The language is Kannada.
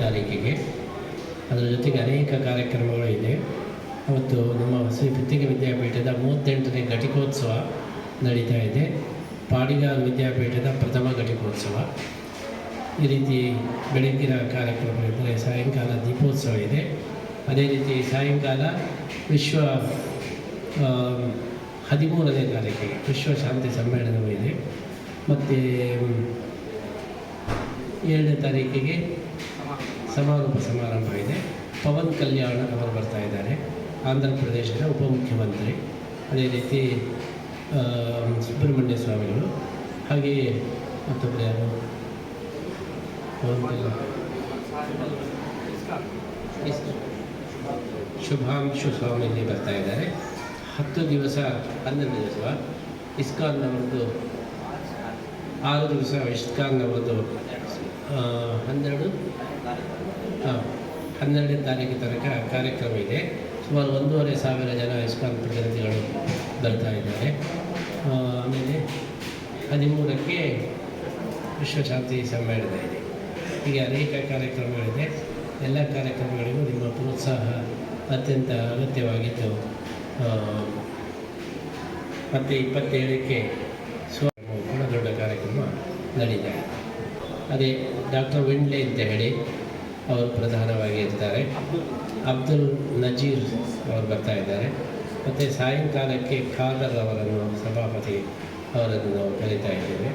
ತಾರೀಕಿಗೆ. ಅದರ ಜೊತೆಗೆ ಅನೇಕ ಕಾರ್ಯಕ್ರಮಗಳು ಇದೆ. ಅವತ್ತು ನಮ್ಮ ಶ್ರೀ ಪುತ್ತಿಗೆ ವಿದ್ಯಾಪೀಠದ 38ನೇ ಘಟಿಕೋತ್ಸವ ನಡೀತಾ ಇದೆ. ಪಾಡಿಗಾರ ವಿದ್ಯಾಪೀಠದ ಪ್ರಥಮ ಘಟಿಕೋತ್ಸವ. ಈ ರೀತಿ ಬೆಳಗ್ಗಿನ ಕಾರ್ಯಕ್ರಮಗಳಿದ್ದರೆ ಸಾಯಂಕಾಲ ದೀಪೋತ್ಸವ ಇದೆ. ಅದೇ ರೀತಿ ಸಾಯಂಕಾಲ 13ನೇ ತಾರೀಕಿಗೆ ವಿಶ್ವ ಶಾಂತಿ ಸಮ್ಮೇಳನವೂ ಇದೆ. ಮತ್ತು 7ನೇ ತಾರೀಕಿಗೆ ಸಮಾರೋಪ ಸಮಾರಂಭ ಇದೆ. ಪವನ್ ಕಲ್ಯಾಣ್ ಅವರು ಬರ್ತಾ ಇದ್ದಾರೆ, ಆಂಧ್ರ ಪ್ರದೇಶದ ಉಪಮುಖ್ಯಮಂತ್ರಿ. ಅದೇ ರೀತಿ ಸುಬ್ರಹ್ಮಣ್ಯ ಸ್ವಾಮಿಗಳು, ಹಾಗೆಯೇ ಮತ್ತೊಬ್ಬರು ಯಾರು ಶುಭಾಂಶು ಸ್ವಾಮೀಜಿ ಬರ್ತಾ ಇದ್ದಾರೆ. 10 ದಿವಸ 12 ದಿವಸ ಇಸ್ಕಾನ್ನವರದ್ದು, 6 ದಿವಸ ಇಸ್ಕಾನ್ನವರದ್ದು 12ನೇ ತಾರೀಕು ತನಕ ಕಾರ್ಯಕ್ರಮ ಇದೆ. ಸುಮಾರು 1,500 ಜನ ಇಸ್ಕಾನ್ ಪ್ರತಿನಿಧಿಗಳು ಬರ್ತಾ ಇದ್ದಾರೆ. ಆಮೇಲೆ 13ಕ್ಕೆ ವಿಶ್ವಶಾಂತಿ ಸಮ್ಮೇಳನ ಇದೆ. ಹೀಗೆ ಅನೇಕ ಕಾರ್ಯಕ್ರಮಗಳಿದೆ. ಎಲ್ಲ ಕಾರ್ಯಕ್ರಮಗಳಿಗೂ ನಿಮ್ಮ ಪ್ರೋತ್ಸಾಹ ಅತ್ಯಂತ ಅಗತ್ಯವಾಗಿದ್ದು, ಮತ್ತು 27ಕ್ಕೆ ಕೂಡ ದೊಡ್ಡ ಕಾರ್ಯಕ್ರಮ ನಡೀತಾ ಇದೆ. ಅದೇ ಡಾಕ್ಟರ್ ವಿಂಡ್ಲೆ ಅಂತ ಹೇಳಿ ಅವರು ಪ್ರಧಾನವಾಗಿ ಇರ್ತಾರೆ. ಅಬ್ದುಲ್ ನಜೀರ್ ಅವರು ಬರ್ತಾ ಇದ್ದಾರೆ. ಮತ್ತು ಸಾಯಂಕಾಲಕ್ಕೆ ಖಾದರ್ ಅವರನ್ನು, ಸಭಾಪತಿ ಅವರನ್ನು ನಾವು ಕರೀತಾ ಇದ್ದೇವೆ.